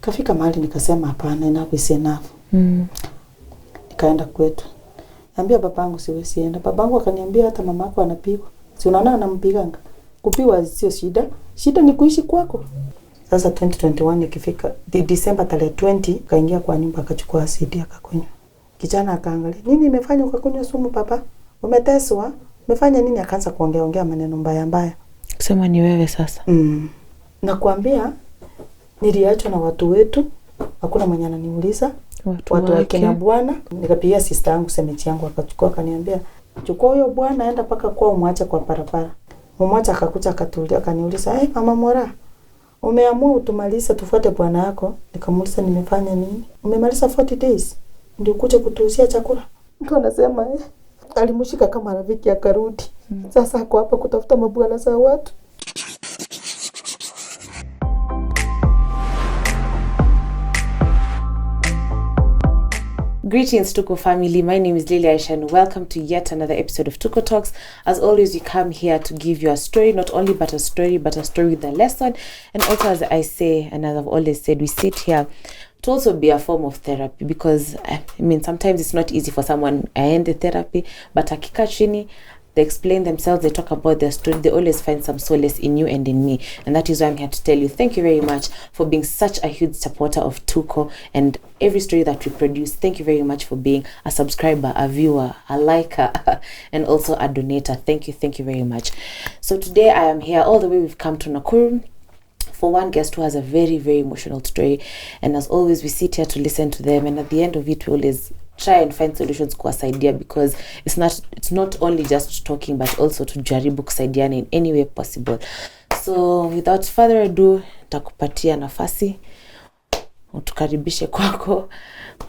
Kafika mahali nikasema hapana, enough is enough. Nikaenda kwetu. Niambia babangu siwezi enda. Babangu akaniambia hata mamako anapigwa. Si unaona anampiganga. Kupigwa sio shida. Shida ni kuishi kwako. Sasa 2021 ikifika, December 20 kaingia kwa nyumba akachukua asidi akakunywa. Kijana akaangalia, "Nini imefanya ukakunywa sumu papa? Umeteswa? Umefanya nini?" Akaanza kuongea maneno mbaya. Kusema ni wewe sasa. Nakwambia niliachwa na watu wetu. Hakuna mwenye ananiuliza. Watu wake na bwana. Nikapigia sister yangu semechi yangu akachukua akaniambia, "Chukua huyo bwana aenda paka kwao umwache kwa barabara." Mmoja akakuja akatulia akaniuliza, "Mama Mora, umeamua utumalize tufuate bwana yako?" Nikamuuliza, "Nimefanya nini?" "Umemaliza 40 days. Ndio kuja kutuuzia chakula." Mtu anasema alimshika kama rafiki akarudi. Sasa ako hapa kutafuta mabwana za watu. Greetings Tuko family, my name is Lily Aisha and welcome to yet another episode of Tuko Talks. As always, we come here to give you a story, not only but a story with a lesson. And also, as I say, and as I've always said, we sit here to also be a form of therapy, because sometimes it's not easy for someone to end the therapy, but akika chini, they explain themselves, they talk about their story, they always find some solace in you and in me. And that is why I'm here to tell you, thank you very much for being such a huge supporter of Tuko and every story that we produce. Thank you very much for being a subscriber, a viewer, a liker, and also a donator. Thank you very much. So today I am here, all the way we've come to Nakuru, for one guest who has a very, very emotional story. And as always, we sit here to listen to them. And at the end of it, we always try and find solutions kuwasaidia, because it's not only just talking, but also to jaribu kusaidiana in any way possible. So without further ado, nitakupatia nafasi utukaribishe kwako,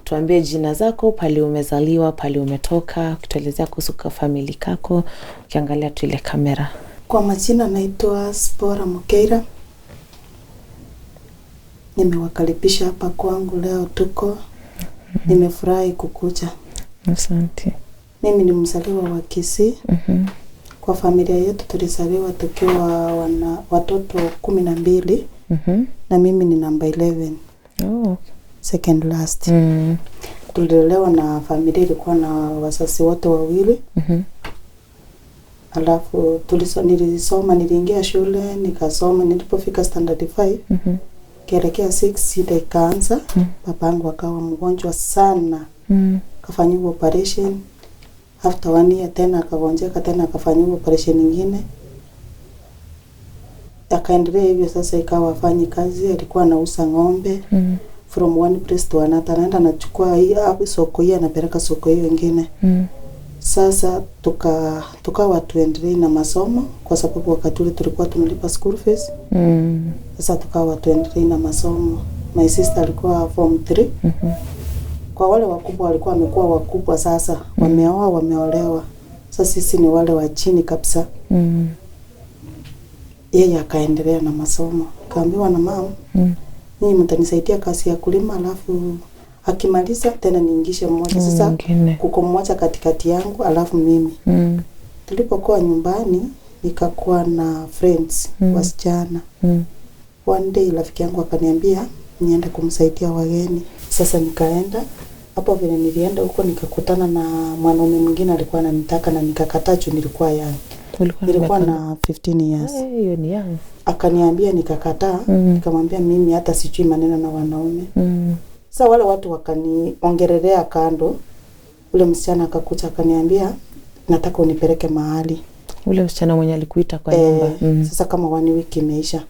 tuambie jina zako, pale umezaliwa, pale umetoka, kutuelezea kuhusu family kako, ukiangalia tu ile kamera. Kwa majina naitwa Zipporah Mukeira. Nimewakaribisha hapa kwangu leo Tuko. Nimefurahi kukuja. Asante. Mimi ni mzaliwa wa Kisii. Kwa familia yetu tulizaliwa tukiwa watoto 12. Na mimi ni number 11. Second last. Tulilelewa na familia ilikuwa na wazazi wote wawili. Alafu nilisoma, niliingia shule, nikasoma, nilipofika standard 5. Kielekea 6 shida ikaanza. Babangu akawa mgonjwa sana. Kafanyiwa operation. After 1 year tena akagonjeka tena akafanyiwa operation nyingine. Akaendelea hivyo, sasa ikawa afanyi kazi, alikuwa anauza ng'ombe. From one place to another, anaenda anachukua hii hapo soko hii anapeleka soko hiyo nyingine. Sasa tukawa tuendelee na masomo, kwa sababu wakati ule tulikuwa tunalipa school fees. Sasa tukawa tuendelee na masomo. My sister alikuwa form 3. Kwa wale wakubwa walikuwa wamekuwa wakubwa sasa, wameoa, wameolewa. Sasa sisi ni wale wa chini kabisa. Yeye akaendelea na masomo. Kaambiwa na mama, "Mimi mtanisaidia kazi ya kulima, alafu akimaliza tena niingishe mmoja." Sasa kuko mmoja katikati yangu alafu mimi. Tulipokuwa nyumbani nikakuwa na friends wasichana. One day rafiki yangu akaniambia niende kumsaidia wageni. Sasa nikaenda. Hapo vile nilienda huko nikakutana na mwanaume mwingine alikuwa ananitaka na nikakataa juu nilikuwa young. Nilikuwa na 15 years. Hiyo ni young. Akaniambia nikakataa. Nikamwambia mimi hata sijui maneno na wanaume. Sasa wale watu wakaniongelelea kando. Ule msichana akakuja akaniambia nataka unipeleke mahali. Ule msichana mwenye alikuita kwa nyumba. Sasa kama 1 week imeisha.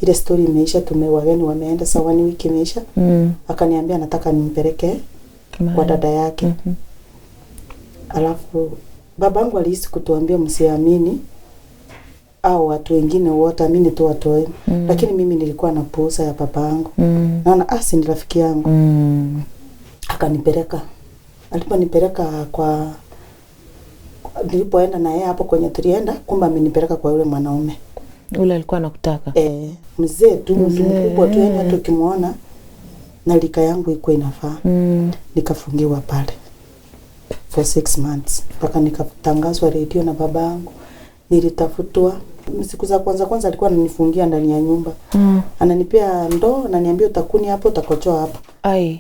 Ile story imeisha, wageni wameenda, sasa 1 week imeisha. Akaniambia nataka nimpeleke kwa dada yake. Alafu babangu alihisi kutuambia msiamini au watu wengine wote, amini tu watu wao. Lakini mimi nilikuwa na puusa ya babangu. Naona si ni rafiki yangu. Akanipeleka. Aliponipeleka kwa nilipoenda na yeye hapo kwenye tulienda, kumbe amenipeleka kwa yule mwanaume. Ule alikuwa anakutaka. Mzee tu, mkubwa tu, yenye tukimuona na lika yangu iko inafaa. Nikafungiwa pale for 6 months. Mpaka nikatangazwa radio na babangu. Nilitafutwa Siku za kwanza alikuwa ananifungia ndani ya nyumba. Ananipea ndoo, ananiambia utakuni hapo, utakojoa hapo.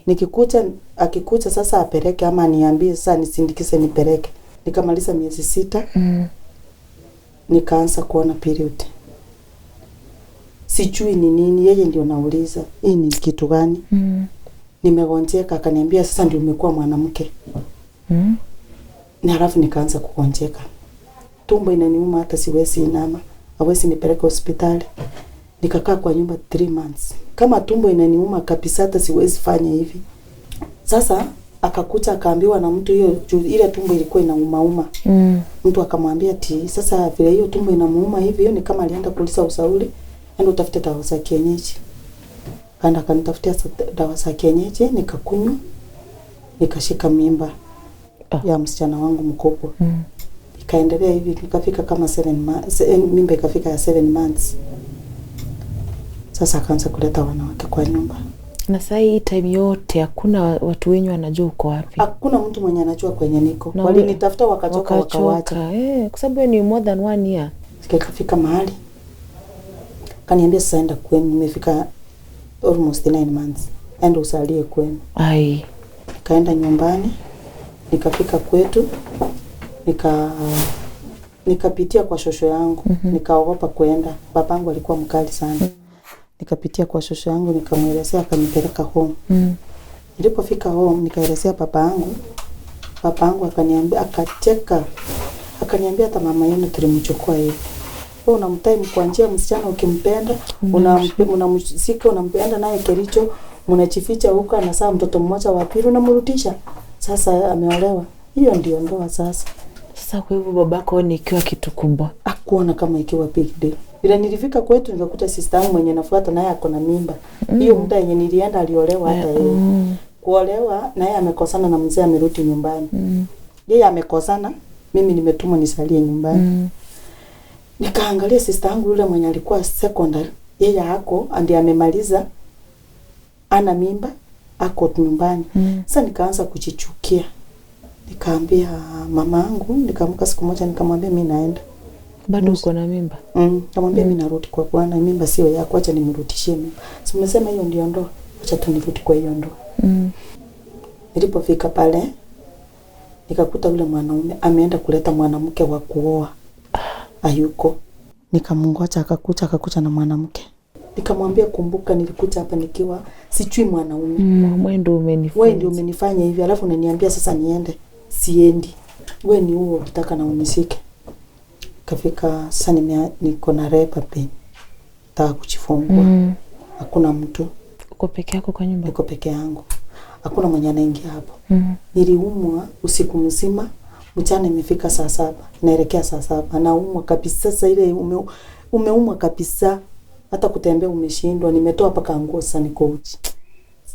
Nikikucha, akikucha sasa apeleke ama niambie sasa nisindikize nipeleke. Nikamaliza miezi 6. Nikaanza kuona period. Sijui ni nini, yeye ndio nauliza. Hii ni kitu gani? Nimegonjeka, akaniambia sasa ndio umekuwa mwanamke. Na halafu nikaanza kugonjeka. Tumbo inaniuma hata siwezi inama. Hawezi nipeleke hospitali. Nikakaa kwa nyumba 3 months. Kama tumbo inaniuma kabisa hata siwezi fanya hivi. Sasa akakuja akaambiwa na mtu hiyo ile tumbo ilikuwa inauma. Mtu akamwambia sasa vile hiyo tumbo inamuuma hivi, hiyo ni kama alienda kuuliza ushauri, enda utafute dawa za kienyeji. Kaenda kanitafutia dawa za kienyeji, nikakunywa. Nikashika mimba ya msichana wangu mkubwa. Ikaendelea hivi nikafika kama 7 months, mimba ikafika ya 7 months. Sasa akaanza kuleta wanawake kwa nyumba. Na sasa hii time yote hakuna watu wenyu wanajua uko wapi? Hakuna mtu mwenye anajua kwenye niko. Walinitafuta wakachoka. Kwa sababu ni more than 1 year. Sikafika mahali. Kaniambia sasa enda kwenu, nimefika almost 9 months. Enda usalie kwenu. Nikaenda nyumbani. Nikafika kwetu. Nikapitia kwa shosho yangu. Nikaogopa kwenda. Babangu alikuwa mkali sana. Nikapitia kwa shosho yangu, nikamwelezea, akanipeleka home. Nilipofika home nikaelezea babangu. Babangu akaniambia, akacheka. Akaniambia hata mama yenu tulimchukua hivi. Wewe unamtime kwa njia msichana ukimpenda, unamshika, unampenda naye Kericho, mnachificha huko anasaa mtoto mmoja wa pili unamrudisha. Sasa ameolewa. Hiyo ndio ndoa sasa. Sasa kwa hivyo babako ni ikiwa kitu kubwa. Hakuona kama ikiwa big deal. Bila nilifika kwetu nikakuta sister yangu mwenye nafuata naye ako na mimba. Hiyo muda yenye nilienda aliolewa hata yeye. Kuolewa naye amekosana na mzee amerudi nyumbani. Yeye amekosana, mimi nimetumwa nisalie nyumbani. Nikaangalia sister yangu yule mwenye alikuwa secondary, yeye hako ndiye amemaliza ana mimba ako nyumbani. Sasa nikaanza kujichukia. Nikaambia mamangu, nikaamka siku moja nikamwambia mimi naenda. Bado uko na mimba? Nikamwambia mimi narudi kwa bwana, mimba sio yako, acha nimrudishie mimba. Simesema hiyo ndio ndoa, acha tu nirudi kwa hiyo ndoa. Nilipofika pale nikakuta yule mwanaume ameenda kuleta mwanamke wa kuoa. Hayuko. Nikamungoja akakuja na mwanamke. Nikamwambia kumbuka nilikuja hapa nikiwa sijui mwanaume. Wewe ndio umenifanya hivi, alafu unaniambia sasa niende. Siendi. Wewe ni huo ukitaka na unisike. Kafika sasa niko na labor pain. Nataka kujifungua. Hakuna mtu. Uko peke yako kwa nyumba? Niko peke yangu. Hakuna mwenye anaingia hapo. Niliumwa usiku mzima, mchana imefika saa 7, naelekea saa 7. Naumwa kabisa sasa ile umeumwa kabisa. Hata kutembea umeshindwa, nimetoa paka nguo sasa niko uchi.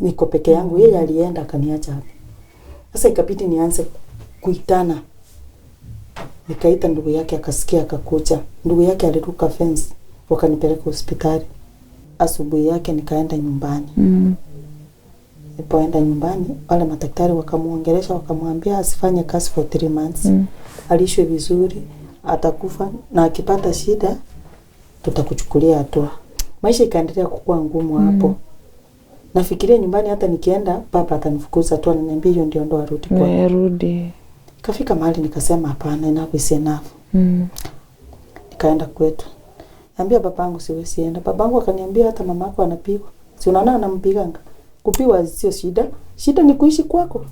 Niko peke yangu, yeye alienda akaniacha hapo. Sasa ikabidi nianze kuitana. Nikaita ndugu yake akasikia akakuja. Ndugu yake aliruka fence, wakanipeleka hospitali. Asubuhi yake nikaenda nyumbani. Nilipoenda nyumbani, wale madaktari wakamuongelesha, wakamwambia asifanye kazi for 3 months. Alishwe vizuri, atakufa na akipata shida tutakuchukulia hatua. Maisha ikaendelea kukua ngumu hapo. Nafikiria nyumbani hata nikienda baba atanifukuza tu, ananiambia hiyo ndio ndo arudi kwa. Narudi. Kafika mahali nikasema hapana, enough is enough. Nikaenda kwetu. Niambia babangu siwezi enda. Babangu akaniambia hata mamako anapigwa. Si unaona anampiganga. Kupigwa sio shida. Shida ni kuishi kwako.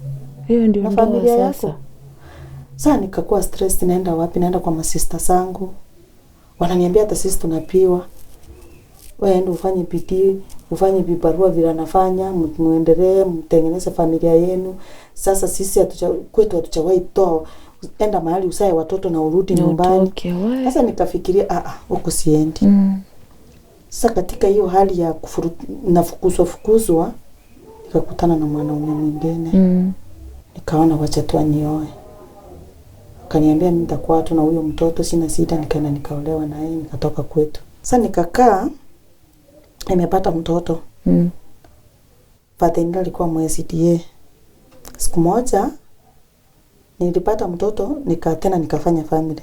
Hiyo ndio familia yako. Sasa nikakuwa stress, naenda wapi? Naenda kwa masista zangu. Wananiambia hata sisi tunapigwa. Wewe ndio ufanye bidii, ufanye vibarua vile anafanya, muendelee, mtengeneze familia yenu. Sasa sisi kwetu hatujawahi toa, enda mahali usae watoto na urudi nyumbani. Sasa nikafikiria huko siendi. Sasa katika hiyo hali ya nafukuzwa nikakutana na mwanaume mwingine. Nikaona wacha tu anioe. Akaniambia nitakuwa tu na huyo mtoto, sina shida. Nikaenda nikaolewa na yeye, nikatoka kwetu. Sasa nikakaa, nimepata mtoto. Father alikuwa mwSDA. Siku moja nilipata mtoto, tena nikafanya family.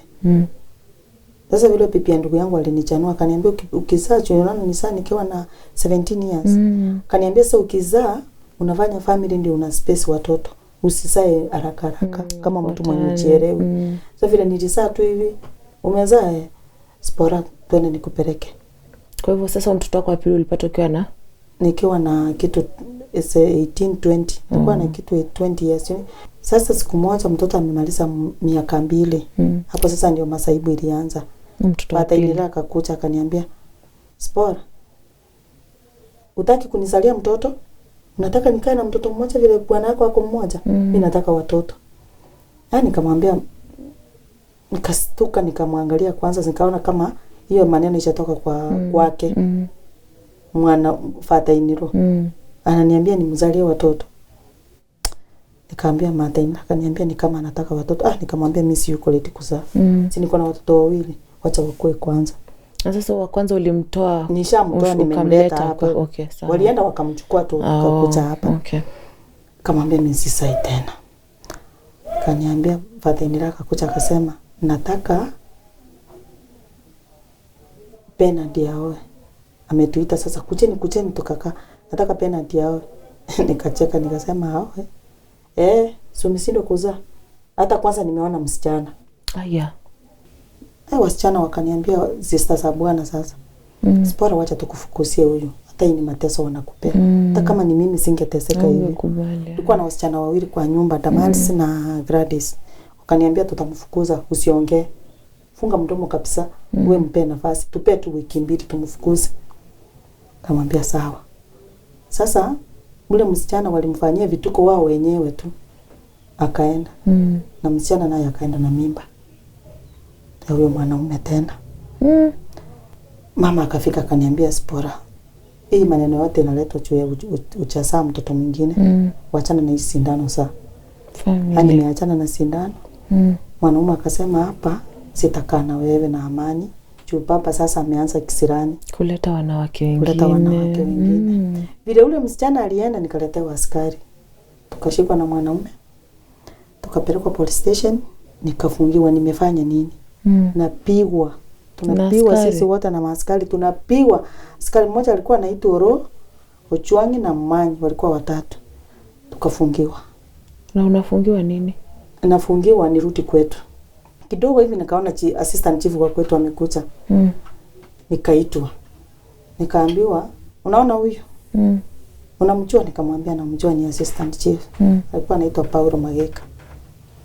Sasa vile pipi ya ndugu yangu alinichanua, akaniambia ukizaa unaona ni sana nikiwa na 17 years. Akaniambia sasa ukizaa unafanya family ndio una space watoto. Usisae haraka kama mtu mwenye chielewi. Sasa vile nilizaa tu hivi, umezaa Zipporah, twende nikupeleke. Kwa hivyo sasa mtoto wako wa pili ulipata nikiwa na kitu 18-20. Nilikuwa na kitu 20 years. Sasa siku moja mtoto amemaliza miaka 2. Hapo sasa ndio masaibu ilianza. Mtoto ile akakuja akaniambia, Zipporah, utaki kunizalia mtoto? Unataka nikae na mtoto mmoja vile bwana yako wako mmoja? Mimi nataka watoto. Nikamwambia, nikastuka nikamwangalia kwanza, nikaona kama hiyo maneno ishatoka kwake. Mwana father-in-law. Ananiambia nimzalie watoto. Nikamwambia mother-in-law, akaniambia ni kama anataka watoto. Nikamwambia mimi si yuko ready kuzaa. Si niko na watoto 2, wacha wakue kwanza. Na sasa wa kwanza ulimtoa? Nishamtoa, nimemleta hapa. Okay, sawa. Walienda wakamchukua tu akakuja hapa. Okay. Nikamwambia mimi si sai tena. Kaniambia father-in-law akakuja akasema nataka Bernard aoe. Ametuita sasa, kucheni tukakaa. Nataka Bernard aoe. Nikacheka nikasema aoe. Si umeshindwa kuzaa. Hata kwanza nimeona msichana. Wasichana wakaniambia sister za bwana sasa. Zipporah, wacha tukufukusie huyu. Hata hii ni mateso wanakupea. Hata kama ni mimi singeteseka hivi. Nilikuwa na wasichana 2 kwa nyumba, Damaris na Gladys. Wakaniambia tutamfukuza, usiongee. Funga mdomo kabisa, wewe mpe nafasi. Tupe tu wiki 2 tumfukuze. Kamwambia sawa. Sasa ule msichana walimfanyia vituko wao wenyewe tu. Akaenda. Na msichana naye akaenda na mimba. Huyo mwanaume tena. Mama akafika akaniambia, Zipporah, hii maneno yote inaletwa juu ya uchasa mtoto mwingine. Waachana na hii sindano saa. Nimeachana na sindano. Mwanaume akasema hapa sitakaa na wewe na amani. Juu baba sasa ameanza kisirani. Kuleta wanawake wengine. Vile ule msichana alienda nikaletewa askari. Tukashikwa na mwanaume. Tukapelekwa police station, nikafungiwa. Nimefanya nini? Napigwa. Tunapigwa sisi wote na maaskari, tunapigwa. Askari mmoja alikuwa anaitwa Ochwangi na Mmanyi, walikuwa 3. Tukafungiwa. Na unafungiwa nini? Nafungiwa nirudi kwetu. Kidogo hivi nikaona assistant chief wa kwetu amekuja. Nikaitwa. Nikaambiwa, unaona huyu? Unamjua? Nikamwambia namjua, ni assistant chief. Alikuwa anaitwa Paulo Mageka.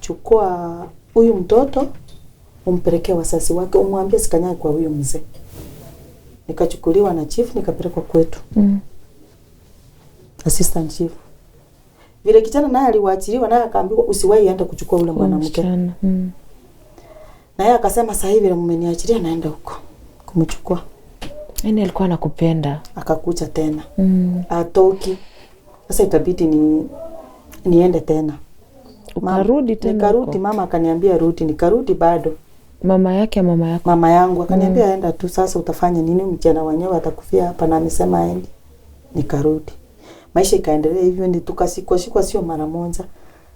Chukua huyu mtoto umpelekee wasasi wake, umwambie sikanyage kwa huyu mzee. Nikachukuliwa na chief nikapelekwa kwetu. Assistant chief. Vile kijana naye aliwaachiliwa, naye akaambiwa usiwahi enda kuchukua ule mwanamke. Na yeye akasema sasa hivi mmeniachilia naenda huko kumchukua. Alikuwa anakupenda. Akakuja tena. Atoki. Sasa ikabidi niende tena. Ukarudi tena? Nikarudi, mama akaniambia rudi, nikarudi bado. Mama yako? Mama yangu akaniambia enda tu, sasa utafanya nini? Mjana wenyewe atakufia hapa, na amesema aende. Nikarudi. Maisha ikaendelea hivyo, ndi tukashikwa sio mara moja.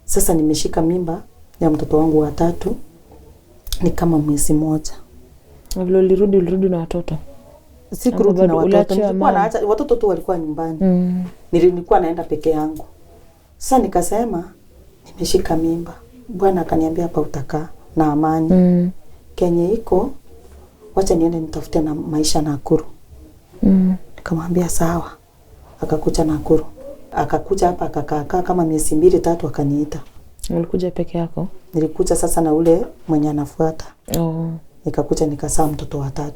Sasa nimeshika mimba ya mtoto wangu wa 3. Ni kama mwezi mmoja. Vile ulirudi na watoto? Sikurudi na watoto. Nilikuwa naacha watoto tu walikuwa nyumbani. Nilikuwa naenda peke yangu. Sasa nikasema nimeshika mimba. Bwana akaniambia hapa utakaa na amani. Kenye iko wacha niende nitafute na maisha Nakuru. Nikamwambia sawa. Akakuja Nakuru. Akakuja hapa akakaa kama miezi 2-3 akaniita. Ulikuja peke yako? Nilikuja sasa na ule mwenye anafuata. Nikakuja nikazaa mtoto wa 3.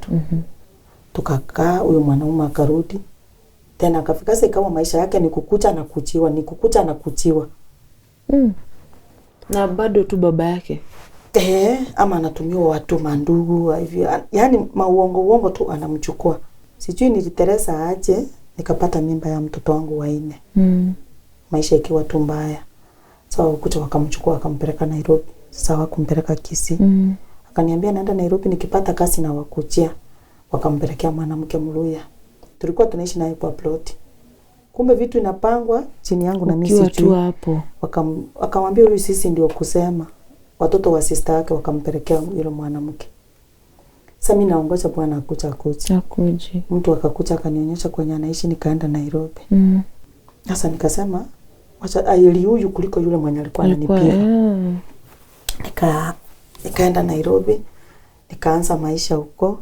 Tukakaa, huyo mwanaume akarudi. Tena akafika sasa ikawa maisha yake ni kukucha na kuchiwa. Na bado tu baba yake. Ama anatumiwa watu mandugu hivi. Yaani uongo tu anamchukua. Sijui niliteresa aje nikapata mimba ya mtoto wangu wa 4. Maisha ikiwa tu mbaya. Sasa ukuta wakamchukua wakampeleka Nairobi. Sasa wakumpeleka Kisii. Akaniambia naenda Nairobi nikipata kazi na wakuchia. Wakampelekea mwanamke Mluya. Tulikuwa tunaishi naye kwa plot. Kumbe vitu inapangwa chini yangu na mimi sijui. Wakamwambia huyu sisi ndio kusema. Watoto wa sister yake wakampelekea yule mwanamke. Sasa mimi naongoza bwana akuja. Akuje. Mtu akakuja akanionyesha kwenye anaishi, nikaenda Nairobi. Sasa nikasema wacha aili huyu kuliko yule mwenye alikuwa ananipiga. Nikaenda Nairobi, nikaanza maisha huko.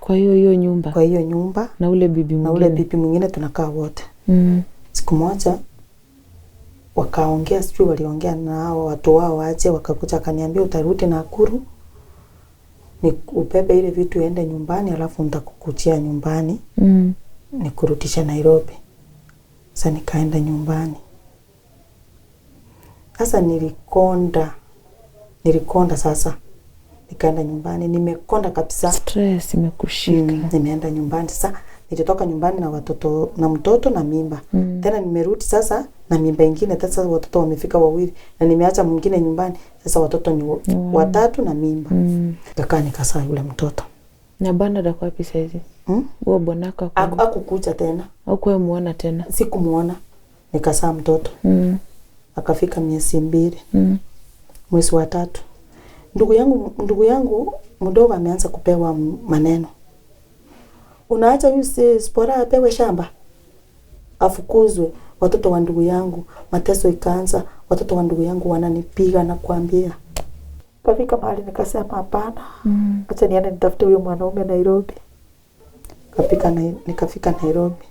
Kwa hiyo nyumba. Kwa hiyo nyumba na ule bibi mwingine tunakaa wote. Siku moja wakaongea, sijui waliongea na hao watu wao waje, wakakuja akaniambia utarudi Nakuru. Ni ubebe ile vitu ende nyumbani, alafu nitakukuchia nyumbani. Nikurudisha Nairobi. Sasa nikaenda nyumbani. Sasa nilikonda sasa. Nikaenda nyumbani, nimekonda kabisa. Stress imekushika. Nimeenda nyumbani sasa. Nilitoka nyumbani na watoto, na mtoto na mimba. Tena nimerudi sasa na mimba ingine, sasa watoto wamefika 2 na nimeacha mwingine nyumbani. Sasa watoto ni 3 na mimba. Nikasaa yule mtoto. Na bwana dako wapi saizi? Huo bwanako hakukuja tena. Haukuwa muona tena? Sikumuona. Nikasaa mtoto. Akafika miezi 2. Mwezi wa 3. Ndugu yangu mdogo ameanza kupewa maneno. Unaacha huyu Zipporah apewe shamba? Afukuzwe. Watoto wa ndugu yangu, mateso ikaanza. Watoto wa ndugu yangu wananipiga na kuambia. Kafika mahali nikasema hapana. Acha niende nitafute huyo mwanaume Nairobi. Nikafika Nairobi.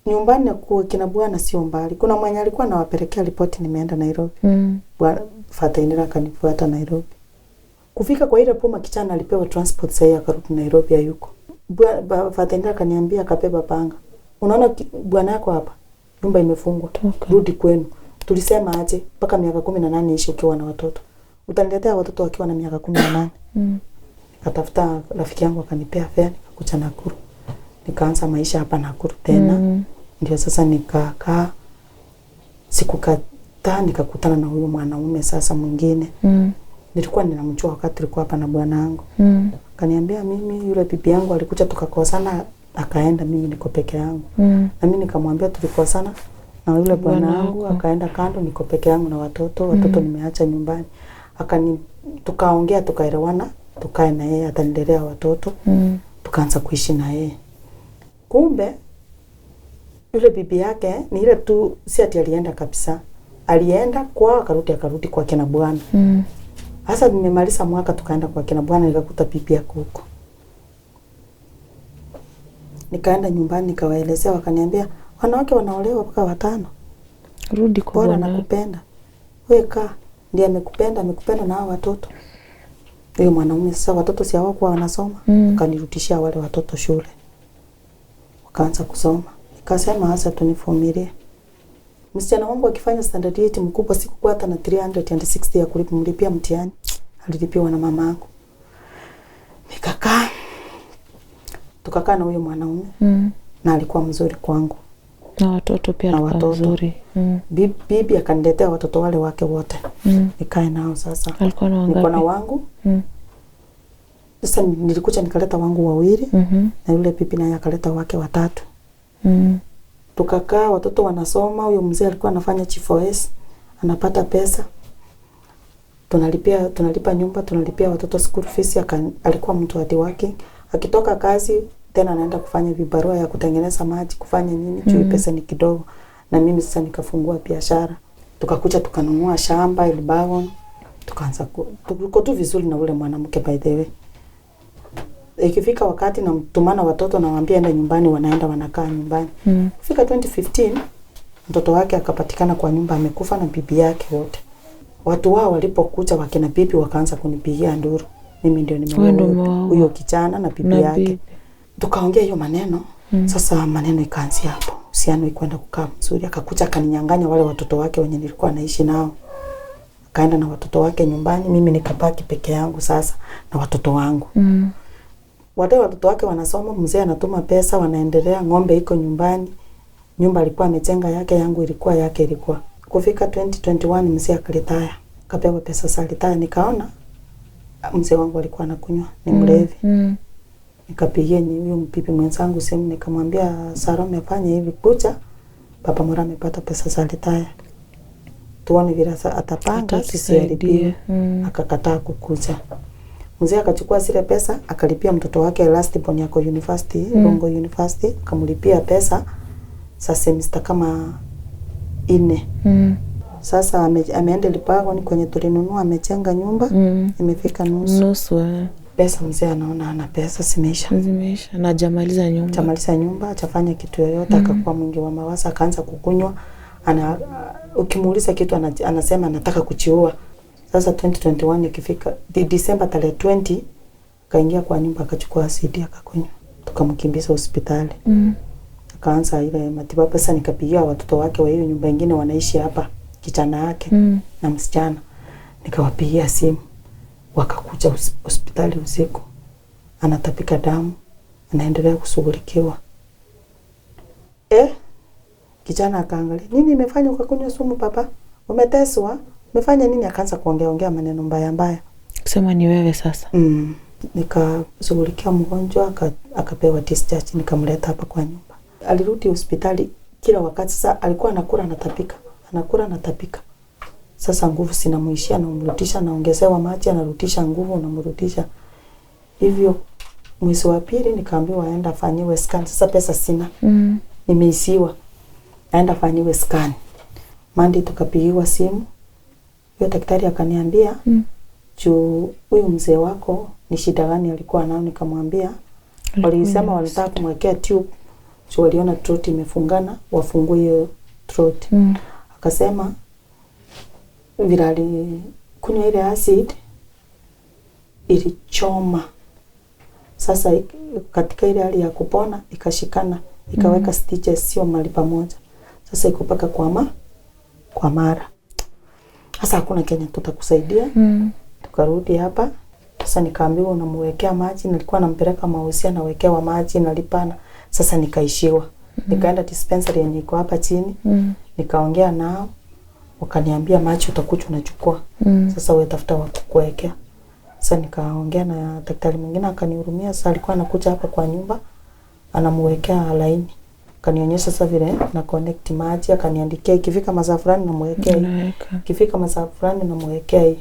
Nyumbani kwa kina bwana sio mbali. Kuna mwenye alikuwa anawapelekea ripoti nimeenda Nairobi. Bwana Fatainira akanifuata Nairobi. Kufika kwa ile poma kichana alipewa transport sasa akarudi Nairobi hayuko. Bwana Fatainira akaniambia akabeba panga. Unaona bwana yako hapa? Nyumba imefungwa. Rudi kwenu. Tulisema aje mpaka miaka 18 ishi ukiwa na watoto. Utaniletea watoto wakiwa na miaka 18. Nikatafuta rafiki yangu akanipea fare nikakuja Nakuru. Nikaanza maisha hapa Nakuru tena. Ndio sasa nikakaa. Sikukataa nikakutana na huyo mwanaume sasa mwingine. Nilikuwa ninamjua wakati nilikuwa hapa na bwana wangu. Akaniambia mimi yule bibi yangu alikuja tukakosana akaenda, mimi niko peke yangu. Na mimi nikamwambia tulikosana na yule bwana wangu akaenda kando, niko peke yangu na watoto nimeacha nyumbani. Tukaongea tukaelewana, tukae na yeye atanilelea watoto. Tukaanza kuishi na yeye. Kumbe yule bibi yake ni ile tu si ati alienda kabisa. Alienda kwa akarudi kwa kina bwana. Sasa nimemaliza mwaka tukaenda kwa kina bwana nikakuta bibi yake huko. Nikaenda nyumbani nikawaelezea wakaniambia wanawake wanaolewa mpaka 5. Rudi kwa bwana. Nakupenda. Wewe kaa ndiye amekupenda na hao watoto. Huyo mwanaume sasa watoto si hawakuwa wanasoma. Akanirudishia wale watoto shule. Wakaanza kusoma. Nikasema hasa tunivumilie. Msichana wangu akifanya standard 8 mkubwa sikuwa hata na 360 ya kulipia mtihani. Alilipiwa na mama yangu. Tukakaa na huyo mwanaume. Na alikuwa mzuri kwangu. Na watoto pia alikuwa mzuri. Bibi akaniletea watoto wale wake wote. Nikae nao sasa. Alikuwa na wangapi? Niko na wangu. Sasa nilikuja nikaleta wangu 2. Na yule bibi naye akaleta wake 3. Tukakaa watoto wanasoma, huyo mzee alikuwa anafanya G4S, anapata pesa. Tunalipa nyumba, tunalipia watoto school fees, alikuwa mtu hadi working. Akitoka kazi tena anaenda kufanya vibarua ya kutengeneza maji, kufanya nini, juu pesa ni kidogo. Na mimi sasa nikafungua biashara. Tukakuja tukanunua shamba Elbagon. Tukaanza tuko tu vizuri na ule mwanamke by the way. Ikifika wakati na mtumana watoto na waambia enda nyumbani, wanaenda wanakaa nyumbani. Kufika 2015 mtoto wake akapatikana kwa nyumba amekufa na bibi yake wote. Watu wao walipokuja wakina bibi wakaanza kunipigia nduru. Mimi ndio nimeona huyo kijana na bibi yake. Tukaongea hiyo maneno. Sasa maneno ikaanzia hapo. Usiano ikwenda kukaa mzuri. Akakuja akaninyang'anya wale watoto wake wenye nilikuwa naishi nao. Akaenda na watoto wake nyumbani, mimi nikabaki peke yangu sasa na watoto wangu. Watoto wake wanasoma, mzee anatuma pesa, wanaendelea, ng'ombe iko nyumbani. Nyumba alikuwa amejenga yake, yangu ilikuwa yake ilikuwa. Kufika 2021 mzee akalitaya. Kapewa pesa za litaya, nikaona mzee wangu alikuwa anakunywa, ni mlevi. Nikapigia ni huyo mpipi mwenzangu simu nikamwambia Sara amefanya hivi kucha. Papa Mora amepata pesa za litaya. Tuone vile atapanga sisi alipie. Akakataa kukuja. Mzee akachukua zile pesa akalipia mtoto wake last born yako university, Rongo University, akamlipia pesa za semester kama 4. Sasa ameenda Lipago, ni kwenye tulinunua, amechenga nyumba, imefika nusu. Pesa mzee anaona ana pesa zimeisha. Na jamaliza nyumba, atafanya kitu yoyote, akakuwa mwingi wa mawazo, akaanza kukunywa. Ukimuuliza kitu anasema anataka kuchiua. Sasa 2021 ikifika December 20 kaingia kwa nyumba, akachukua asidi akakunywa. Tukamkimbiza hospitali. Akaanza ile matibabu. Pesa nikapigia watoto wake wa hiyo nyumba nyingine wanaishi hapa, kijana yake na msichana. Nikawapigia simu. Wakakuja hospitali usiku. Anatapika damu, anaendelea kushughulikiwa. Kijana akaangalia, "Nini imefanya ukakunywa sumu papa? Umeteswa? Umefanya nini?" Akaanza kuongea maneno mbaya. Kusema ni wewe sasa. Nikashughulikia mgonjwa, akapewa discharge, nikamleta hapa kwa nyumba. Alirudi hospitali kila wakati. Sasa alikuwa anakula anatapika. Sasa nguvu sinamuishia, na umrudisha, naongezewa maji, anarudisha nguvu, unamrudisha. Hivyo mwezi wa pili nikaambiwa aenda afanyiwe scan. Sasa pesa sina. Nimeisiwa. Aenda afanyiwe scan. Monday tukapigiwa simu. Huyo daktari akaniambia, huyu mzee wako ni shida gani alikuwa nao? Nikamwambia walisema wanataka kumwekea tube. Waliona throat imefungana, wafungue hiyo throat. Akasema virali kunywa ile acid ilichoma. Sasa katika ile hali ya kupona ikashikana, ikaweka stitches sio mali pamoja. Sasa ikupaka kwa mara. Sasa hakuna Kenya tutakusaidia. Tukarudi hapa. Sasa nikaambiwa unamwekea maji, nilikuwa nampeleka Mausia nawekewa maji nalipana. Sasa nikaishiwa. Nikaenda dispensary yenye iko hapa chini. Nikaongea nao. Wakaniambia maji utakuja unachukua. Sasa wewe tafuta wa kukuwekea. Sasa nikaongea na daktari mwingine akanihurumia. Sasa alikuwa anakuja hapa kwa nyumba, anamwekea laini. Akanionyesha sasa vile na connect maji, akaniandikia ikifika masaa fulani namwekea hii. Ikifika masaa fulani namwekea hii.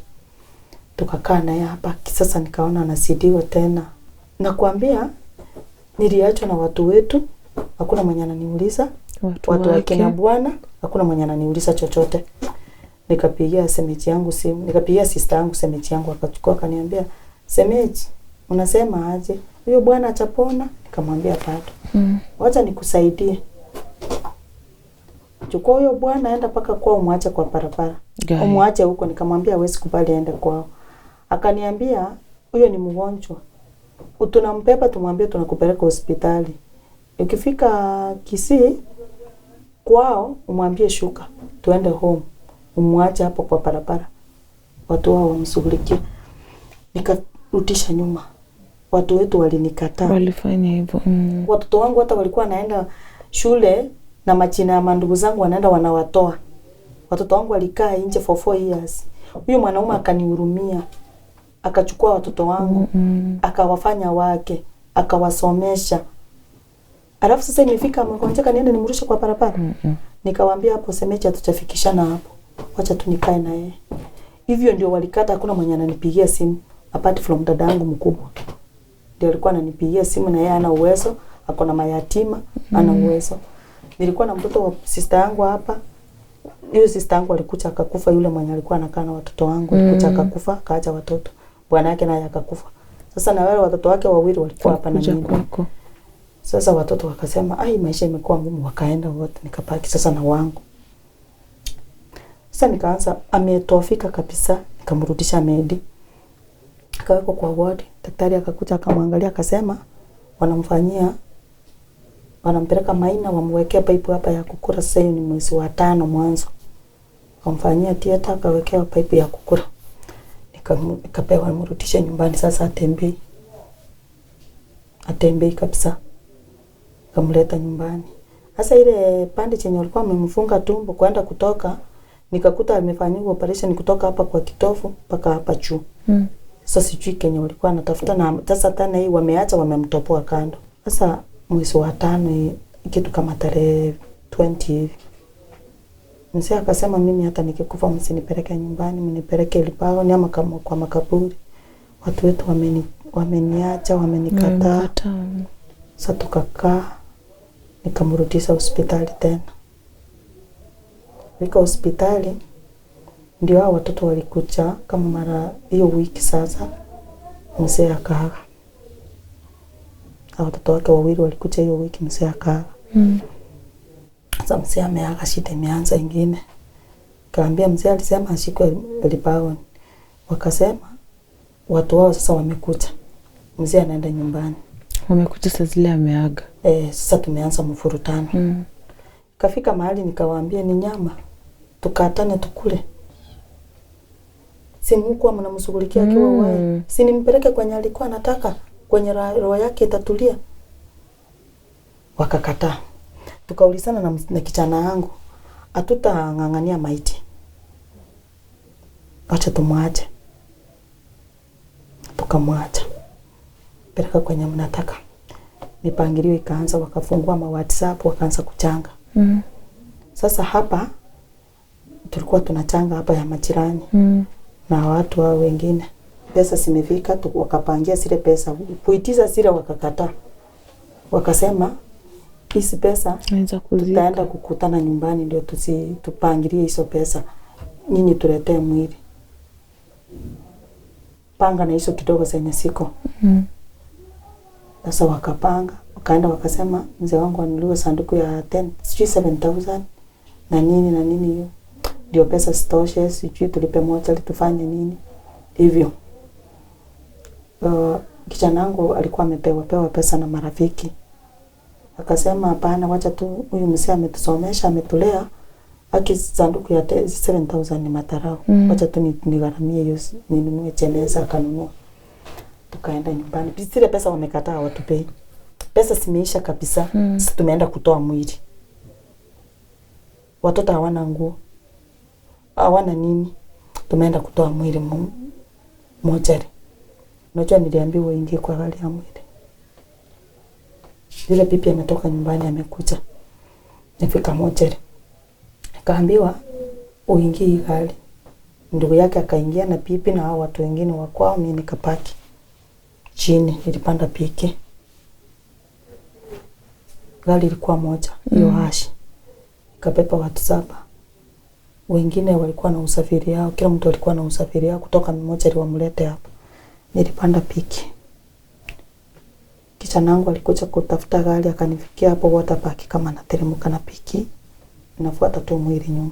Tukakaa naye hapa. Sasa nikaona anasidiwa tena. Nakwambia niliachwa na watu wetu, hakuna mwenye ananiuliza. Watu wake na bwana, hakuna mwenye ananiuliza chochote. Nikapigia semeji yangu simu, nikapigia sister yangu semeji yangu, akachukua akaniambia, "Semeji, unasema aje? Huyo bwana atapona?" Nikamwambia bado. Wacha nikusaidie. Chukua huyo bwana aenda paka kwao, umwache kwa barabara. Umwache huko. Nikamwambia hawezi kubali aende kwao. Akaniambia huyo ni mgonjwa. Tunampeba tumwambie tunakupeleka hospitali. Ukifika Kisii kwao umwambie shuka, tuende home. Umwache hapo kwa barabara. Watu wao wamshughulikie. Nikarudisha nyuma. Watu wetu walinikataa. Walifanya hivyo. Watoto wangu hata walikuwa naenda shule na majina ya mandugu zangu wanaenda wanawatoa. Watoto wangu walikaa nje for 4 years. Huyo mwanaume akanihurumia. Akachukua watoto wangu, akawafanya wake, akawasomesha. Alafu sasa imefika mgonjeka niende nimrudishe kwa barabara. Nikawaambia hapo semeji tutafikishana hapo. Wacha tu nikae na yeye. Hivyo ndio walikata, hakuna mwenye ananipigia simu apart from dada yangu mkubwa. Ndio alikuwa ananipigia simu na yeye ana uwezo, ako na mayatima, ana uwezo. Nilikuwa na mtoto wa sister yangu hapa. Hiyo sister yangu alikuja akakufa, yule mwenye alikuwa anakaa na watoto wangu alikuja akakufa, kaacha watoto. Bwana yake naye akakufa. Sasa na wale watoto wake wawili walikuwa hapa na mimi. Sasa watoto wakasema, "Ai, maisha imekuwa ngumu," wakaenda wote, nikabaki sasa na wangu. Sasa nikaanza ametofika kabisa, nikamrudisha Medi. Akawekwa kwa ward. Daktari akakuja akamwangalia akasema wanampeleka Maina wamwekea pipe hapa ya kukura. Sasa ni mwezi wa 5 mwanzo. Wamfanyia theater, akawekewa pipe ya kukura. Nikapewa nimrudishe nyumbani. Sasa atembei kabisa. Kamleta nyumbani. Sasa ile pande chenye walikuwa wamemfunga tumbo kwenda kutoka, nikakuta amefanywa operation kutoka hapa kwa kitofu mpaka hapa juu. Sasa sijui Kenya walikuwa wanatafuta, na sasa tena hii wameacha, wamemtopoa kando. Sasa mwezi wa 5 kitu kama tarehe 20 hivi, mzee akasema mimi hata nikikufa msinipeleke nyumbani, mnipeleke Lipago ni ama kama kwa makaburi. watu wetu wameniacha, wamenikataa. Sasa tukakaa, nikamrudisha hospitali tena. Wika hospitali, ndio hao watoto walikuja kama mara hiyo wiki. Sasa mzee akaaga. Hao watoto wake wawili walikuja hiyo wiki, mzee akaaga. Sasa mzee ameaga, shida imeanza ingine. Kaambia mzee alisema ashikwe Libaon. Wakasema watu wao sasa wamekuja. Mzee anaenda nyumbani. Wamekuja sasa zile ameaga. Sasa tumeanza mfurutano. Kafika mahali nikawaambia ni nyama. Tukatane tukule. Si mko mnamshughulikia akiwa wewe. Si nimpeleke kwenye alikuwa anataka, kwenye roho yake itatulia. Wakakataa. Tukaulizana na kijana wangu, hatutangangania maiti. Acha tumwache. Tukamwacha. Peleka kwenye mnataka. Mipangilio ikaanza, wakafungua WhatsApp, wakaanza kuchanga. Sasa hapa tulikuwa tunachanga hapa ya majirani. Na watu wao wengine. Pesa zimefika, wakapangia zile pesa. Kuitiza zile wakakataa. Wakasema hizi pesa tutaenda kukutana nyumbani ndio tupangilie hizo pesa. Nyinyi tuletee mwili. Panga na hizo kidogo zenye siko. Sasa wakapanga, wakaenda wakasema mzee wangu anunulie sanduku ya 7,000 na nini hiyo. Ndio pesa sitoshe, sijui tulipe moja tufanye nini. Hivyo. Kijana wangu alikuwa amepewa pesa na marafiki. Akasema hapana, wacha tu huyu mzee ametusomesha, ametulea. Aki sanduku ya 7,000 ni matarao. Wacha tu nigharamie hiyo, ninunue jeneza. Akanunua. Tukaenda nyumbani. Zile pesa wamekataa watupei. Pesa zimeisha kabisa. Sisi tumeenda kutoa mwili. Watoto hawana nguo. Hawana nini. Tumeenda kutoa mwili mochari. Unajua niliambiwa ingie kwa gari ya mwili. Yule bibi ametoka nyumbani amekuja. Nifika mochari. Akaambiwa uingie gari. Ndugu yake akaingia na bibi na hao watu wengine wa kwao, mimi nikapaki chini. Nilipanda piki. Gari ilikuwa moja, hiyo hashi. Ikabeba watu 7. Wengine walikuwa na usafiri yao, kila mtu alikuwa na usafiri yao kutoka mmoja ili wamlete hapa. Nilipanda piki. Kijana wangu alikuja kutafuta gari, akanifikia hapo water park kama nateremka na piki. Nafuata tu mwili nyuma.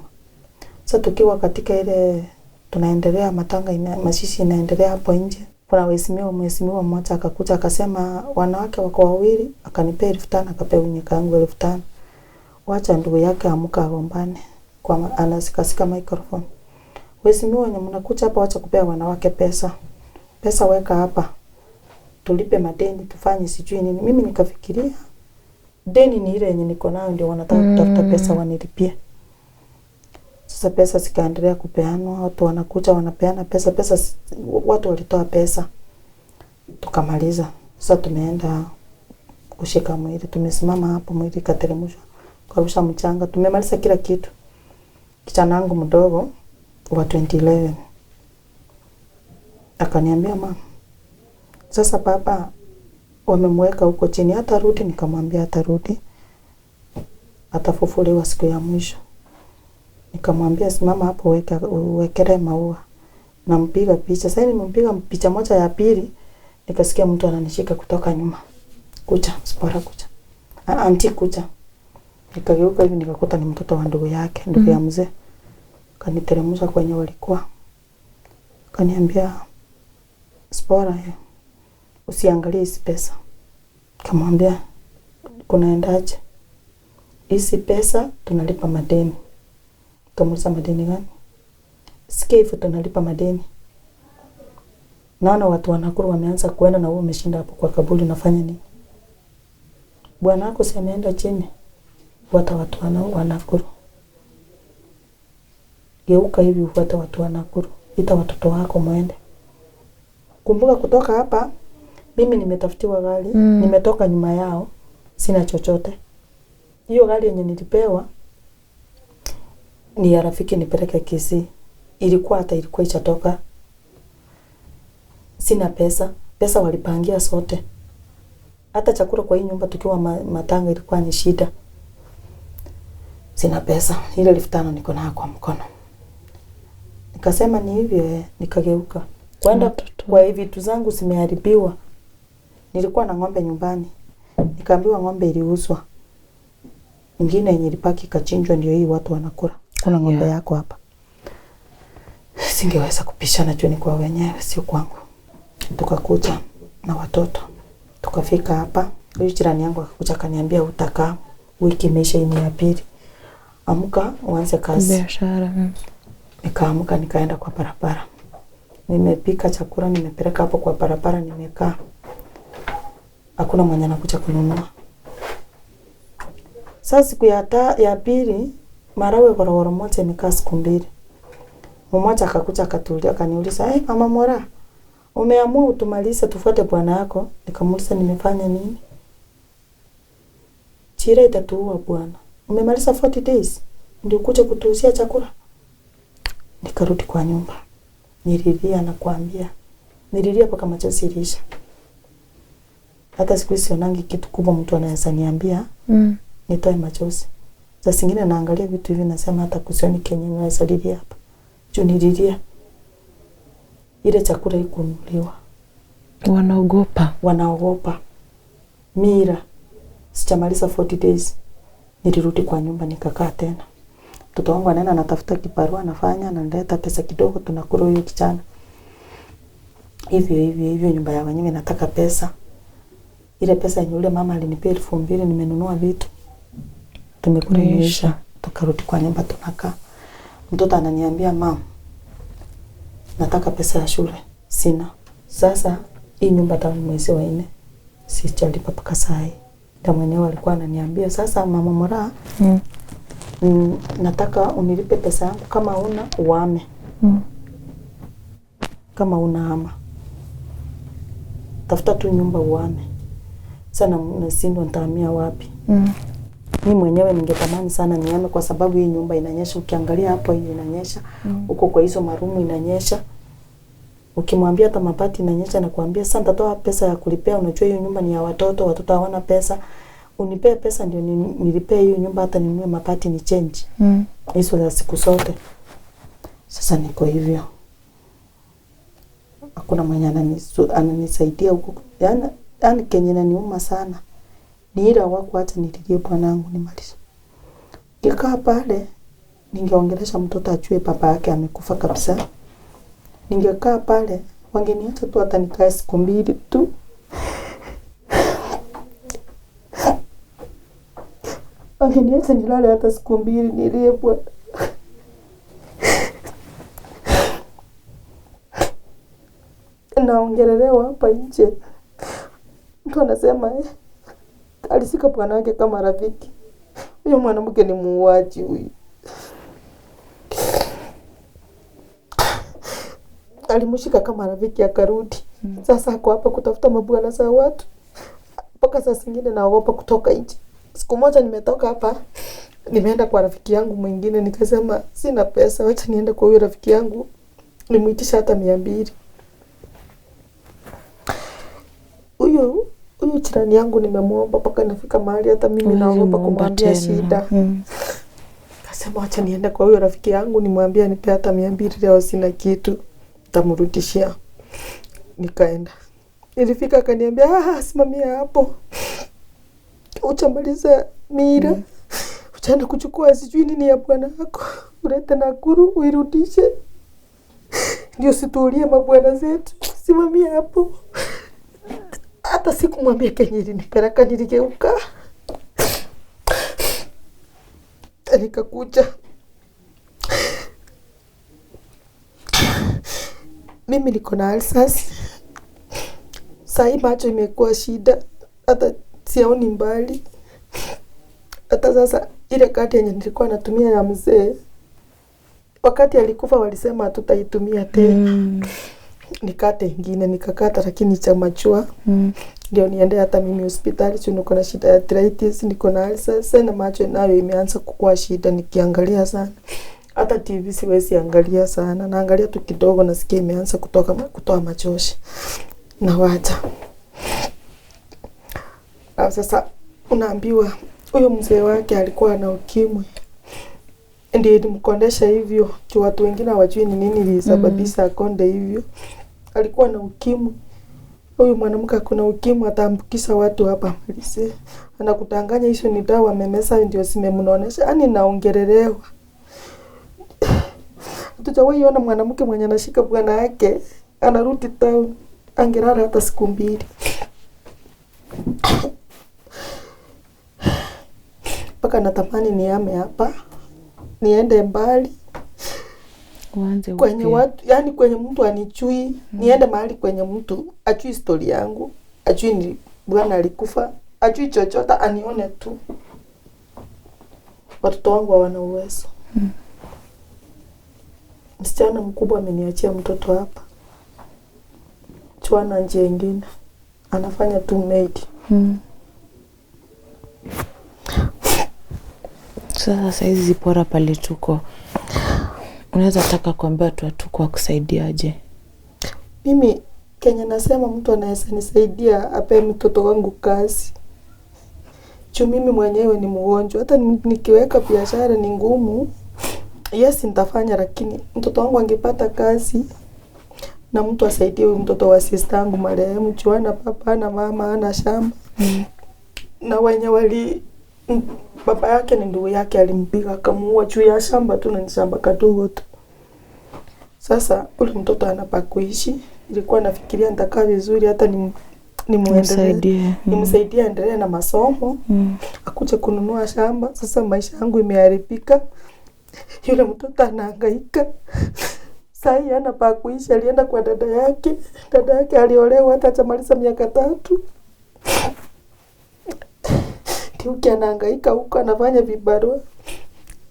Sasa tukiwa katika ile tunaendelea matanga mashishi inaendelea hapo nje. Kuna mheshimiwa mmoja akakuja akasema wanawake wako wawili, akanipea 5,000, akapea unyeka yangu 5,000. Wacha ndugu yake amuka agombane kwa anasikasika microphone. Mheshimiwa wenye mnakuja hapa, wacha kupea wanawake pesa. Pesa weka hapa. Tulipe madeni, tufanye sijui nini. Mimi nikafikiria deni ni ile yenye niko nayo ndio wanataka kutafuta pesa wanilipie. Sasa pesa zikaendelea kupeanwa, watu wanakuja wanapeana pesa, watu walitoa pesa. Tukamaliza. Sasa tumeenda kushika mwili, tumesimama hapo, mwili kateremshwa. Karusha mchanga, tumemaliza kila kitu. Kijana wangu mdogo wa 2011 akaniambia mama, sasa baba wamemweka huko chini, hata rudi. Nikamwambia atarudi, atafufuliwa siku ya mwisho. Nikamwambia simama hapo, wekere maua. Nampiga picha. Sasa nimempiga picha moja ya pili, nikasikia mtu ananishika kutoka nyuma. Kuja, Zipporah kuja. Auntie kuja. Nikageuka hivi nikakuta ni mtoto wa ndugu yake, ndugu ya mzee. Kaniteremsha kwenye walikuwa. Kaniambia Zipporah, usiangalie hizi pesa. Kamwambia kunaendaje? Hizi pesa tunalipa madeni. Kamuliza madeni gani? Sikia hivyo tunalipa madeni. Naona watu wanakuru wameanza kuenda na wewe umeshinda hapo kwa kaburi, unafanya nini? Bwana wako si ameenda chini. Watu wanakuru. Geuka hivi ufuate watu wanakuru. Ita watoto wako muende. Kumbuka kutoka hapa mimi nimetafutiwa gari, nimetoka nyuma yao, sina chochote. Hiyo gari yenye nilipewa ni ya rafiki nipeleke Kisii. Ilikuwa ichatoka. Sina pesa. Pesa walipangia sote. Hata chakula kwa hii nyumba tukiwa matanga ilikuwa ni shida. Sina pesa. Ile 5,000 niko nayo kwa mkono. Nikasema ni hivyo, nikageuka. Kwenda kwa hivi vitu zangu zimeharibiwa. Nilikuwa na ng'ombe nyumbani. Nikaambiwa ng'ombe iliuzwa. Nyingine yenye ilipaki kachinjwa ndio hii watu wanakula. Kuna ng'ombe yako hapa. Singeweza kupishana juu ni kwa wenyewe, sio kwangu. Tukakuja na watoto. Tukafika hapa. Huyu jirani yangu akakuja akaniambia utakaa. Wiki imeisha ni ya pili. Amka uanze kazi. Biashara. Nikaamka nikaenda kwa barabara. Nimepika chakula nimepeleka hapo kwa barabara nimekaa. Hakuna mwenye anakuja kununua. Sasa siku ya pili marawe gorogoro moja imekaa siku 2. Mmoja akakuja akatulia akaniuliza, mama Mora, umeamua utumalize tufuate bwana yako?" Nikamuuliza nimefanya nini? "Chira itatuua bwana. Umemaliza 40 days ndio kuja kutuuzia chakula." Nikarudi kwa nyumba. Nililia na kuambia. Nililia mpaka machozi ilisha. Hata siku hizi sionangi kitu kubwa mtu anaweza niambia. Nitoe machozi. Sasa zingine naangalia vitu hivi nasema hata kusioni Kenya naweza lilia hapa. Juu nililia. Ile chakula ikunuliwa. Wanaogopa. Mira. Sijamaliza 40 days. Nilirudi kwa nyumba nikakaa tena. Mtoto wangu anaenda anatafuta kibarua anafanya analeta pesa kidogo tunakula huyo kijana. Hivyo nyumba ya wenyewe nataka pesa. Ile pesa yenye yule mama alinipea 2,000 nimenunua vitu. Tumekula imeisha. Tukarudi kwa nyumba tunakaa. Mtoto ananiambia mama, nataka pesa ya shule. Sina. Sasa hii nyumba tangu mwezi wa 4 sijalipa mpaka saa hii. Ndio mwenyewe alikuwa ananiambia sasa mama Mora, nataka unilipe pesa yangu kama una uame. Kama una ama. Tafuta tu nyumba uame. Sana nashindwa nitahamia wapi. Mimi mwenyewe ningetamani sana niame kwa sababu hii nyumba inanyesha. Ukiangalia hapo hii inanyesha. Huko kwa hizo marumu inanyesha. Ukimwambia hata mabati inanyesha na kuambia sasa nitatoa pesa ya kulipea, unajua hiyo nyumba ni ya watoto hawana pesa. Unipee pesa ndio nilipee hiyo nyumba hata ninunue mabati ni change. Hizo za siku zote. Sasa niko hivyo. Hakuna mwenye ananisaidia huko. Yaani Kenya inaniuma sana. Ni ile wako hata nililie bwanangu nimalize. Nikaa pale ningeongelesha mtoto ajue baba yake amekufa kabisa. Ningekaa pale wangeniacha tu hata nikae siku 2 tu. Wangeniacha nilale hata siku 2 nilie bwana. Naongelelewa hapa nje. Mtu anasema alisika bwana wake kama rafiki. Huyo mwanamke ni muuaji huyu. Alimshika kama rafiki akarudi. Sasa ako hapa kutafuta mabwana za watu. Mpaka saa zingine naogopa kutoka nje. Siku moja nimetoka hapa, nimeenda kwa rafiki yangu mwingine nikasema sina pesa, acha niende kwa huyo rafiki yangu. Nimuitisha hata 200. Huyo jirani yangu nimemuomba mpaka nafika mahali hata mimi naogopa kumwambia shida. Kasema acha niende kwa huyo rafiki yangu nimwambie nipe hata 200 leo sina kitu. Nitamrudishia. Nikaenda. Nilifika akaniambia simamia hapo. Utamaliza Mira. Utaenda kuchukua sijui nini ya bwana wako. Ulete Nakuru uirudishe. Ndio situlie mabwana zetu. Simamia hapo. Hata sikumwambia Kenya ilinipeleka niligeuka. Nikakuja. Mimi niko na ulcers. Sai macho imekuwa shida. Hata sioni mbali. Hata sasa ile kadi yenye nilikuwa natumia ya mzee. Wakati alikufa walisema hatutaitumia tena. Nikate ingine nikakata lakini cha machua. Ndio niende hata mimi hospitali niko na shida ya arthritis, niko na ulcers na macho nayo imeanza kukua shida nikiangalia sana. Hata TV siwezi angalia sana. Naangalia tu kidogo nasikia imeanza kutoa machozi. Na wacha. Sasa unaambiwa huyo mzee wake alikuwa na ukimwi. Ndiye ilimkondesha hivyo. Watu wengine hawajui ni nini ilisababisha akonde hivyo. Alikuwa na ukimwi. Huyu mwanamke kuna ukimwi ataambukisha watu hapa Malise. Anakudanganya hizo ni dawa amemeza ndio zimemnonesha. Yaani naongelelewa. Hatujawahi ona mwanamke mwenye anashika bwana yake anarudi town angelala hata siku 2. Paka natamani niame hapa. Niende mbali. Kwenye watu, yani kwenye mtu anichui, niende mahali kwenye mtu ajui story yangu, ajui ni bwana alikufa, ajui chochote anione tu. Watoto wangu hawana uwezo. Msichana mkubwa ameniachia mtoto hapa. Chwana nje nyingine. Anafanya tu maid. Sasa hizi Zipporah pale tuko. Unaweza taka kuambia watu wa Tuko wakusaidiaje? Mimi Kenya nasema mtu anaweza nisaidia ape mtoto wangu kazi. Mimi mwenyewe ni mgonjwa. Hata nikiweka biashara ni ngumu. Yes nitafanya lakini mtoto wangu angepata kazi na mtu asaidie mtoto wa sister yangu marehemu Chwana papa na mama ana shamba. Na wenye baba yake ni ndugu yake alimpiga akamuua juu ya shamba tu na shamba kadogo tu. Sasa ule mtoto anapa kuishi. Nilikuwa nafikiria nitakaa vizuri hata nimuendelee. Nimsaidie endelee na masomo. Akuje kununua shamba. Sasa maisha yangu imeharibika. Yule mtoto anahangaika. Sasa anapa kuishi alienda kwa dada yake. Dada yake aliolewa hata hajamaliza miaka 3. Tuki anahangaika huko anafanya vibarua.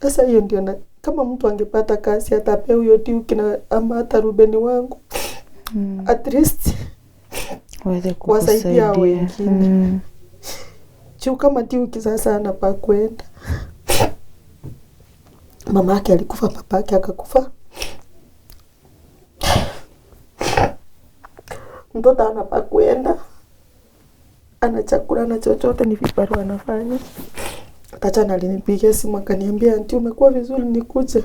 Sasa hiyo ndio kama mtu angepata kazi atape huyo Tuki na ama hata Ruben wangu. At least waweze kusaidia wengine. Kama Tuki sasa anapa kwenda. Mama yake alikufa, papa yake akakufa. Mtoto anapa kwenda. Ana chakula na chochote ni vibarua anafanya. Tata alinipigia simu akaniambia auntie umekuwa vizuri nikuje.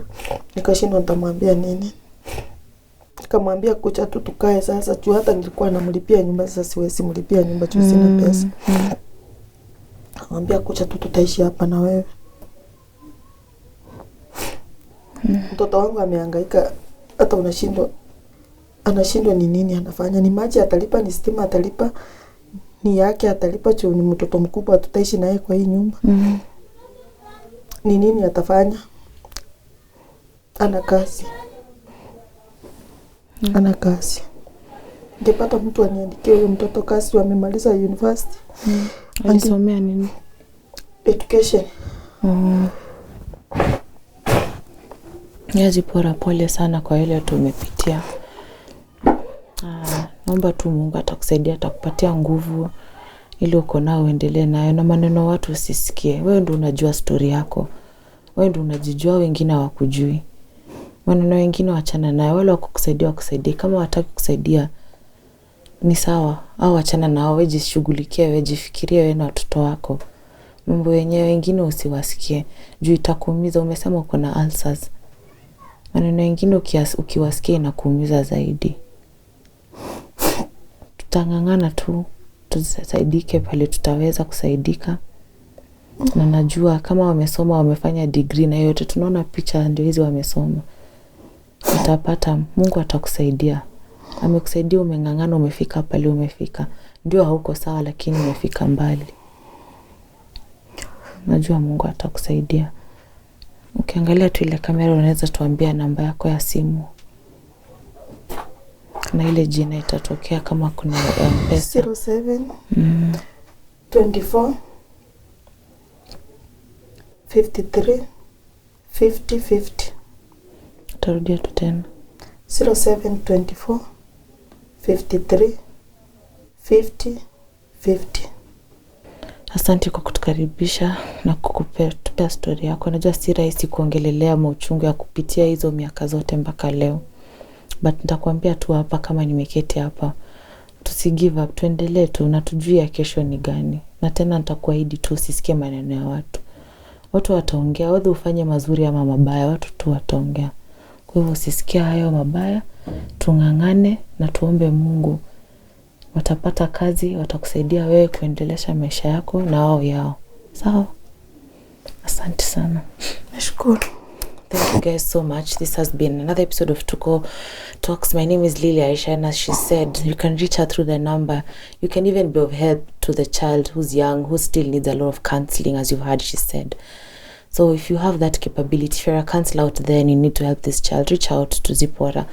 Nikashindwa nitamwambia nini. Nikamwambia kucha tu tukae sasa juu hata nilikuwa namlipia nyumba sasa siwezi mlipia nyumba juu sina pesa. Nikamwambia kucha tu tutaishi hapa na wewe. Mtoto wangu amehangaika hata anashindwa ni nini anafanya. Ni maji atalipa, ni stima atalipa, ni yake atalipa juu ni mtoto mkubwa tutaishi naye kwa hii nyumba. Ni nini atafanya? Ana kazi. Ana kazi. Ningepata mtu aniandikie huyo mtoto kazi amemaliza university. Alisomea nini? Education. Zipporah pole sana kwa ile tumepitia. Naomba tu Mungu atakusaidia, atakupatia nguvu ili uko nao uendelee nayo na maneno watu usisikie. Wewe ndio unajua story yako. Wewe ndio unajijua, wengine hawakujui. Maneno wengine waachana nayo, wale wakukusaidia wakusaidie. Kama wataki kusaidia ni sawa, au achana nao, wewe jishughulikie, wewe jifikirie wewe na watoto wako. Mambo yenyewe wengine usiwasikie. Juu itakuumiza. Umesema uko na ulcers. Maneno wengine ukiwasikia inakuumiza zaidi. Tutangangana tu tusaidike pale tutaweza kusaidika. Na najua kama wamesoma wamefanya degree na yote tunaona picha ndio hizi wamesoma. Utapata Mungu atakusaidia. Amekusaidia umengangana umefika pale umefika. Ndio hauko sawa lakini umefika mbali. Najua Mungu atakusaidia. Ukiangalia tu ile kamera unaweza tuambia namba yako ya simu. Na ile jina itatokea kama kuna pesa. 07 24 53 50 50. Tarudia tu tena. 07 24 53 50 50. Asante kwa kutukaribisha na kukupea Tupea story yako. Najua si rahisi kuongelelea mauchungu ya kupitia hizo miaka zote mpaka leo. But nitakwambia tu hapa kama nimeketi hapa. Tusigive up, tuendelee tu na tujue ya kesho ni gani. Na tena nitakuahidi tu usisikie maneno ya watu. Watu wataongea, whether ufanye mazuri ama mabaya, watu tu wataongea. Kwa hivyo usisikie hayo mabaya, tung'ang'ane na tuombe Mungu. Watapata kazi, watakusaidia wewe kuendelesha maisha yako na wao yao. Sawa? Asante sana. Nashukuru. Thank you guys so much. This has been another episode of Tuko Talks. My name is Lily Aisha, and as she said, you can reach her through the number. You can even be of help to the child who's young, who still needs a lot of counseling, as you've heard she said. So if you have that capability, if you're a counselor out there and you need to help this child, reach out to Zipporah.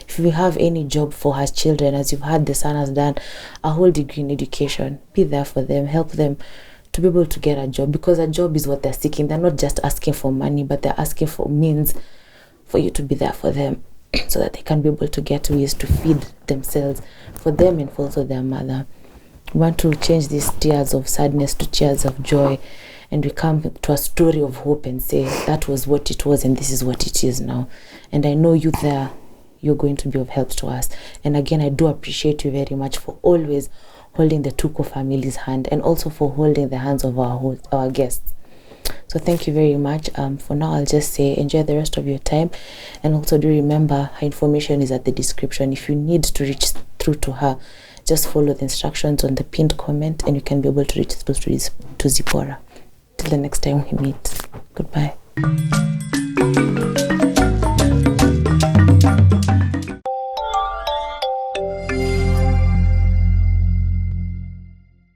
If you have any job for her children, as you've heard the son has done a whole degree in education, be there for them, help them to be able to get a job, because a job is what they're seeking. They're not just asking for money, but they're asking for means for you to be there for them so that they can be able to get ways to feed themselves, for them and for also their mother. We want to change these tears of sadness to tears of joy, and we come to a story of hope and say that was what it was and this is what it is now. And I know you there, you're going to be of help to us. And again, I do appreciate you very much for always holding the Tuko family's hand, and also for holding the hands of our guests. So thank you very much. For now, I'll just say enjoy the rest of your time, and also do remember her information is at the description. If you need to reach through to her, just follow the instructions on the pinned comment, and you can be able to reach through to Zipporah. Till the next time we meet. Goodbye.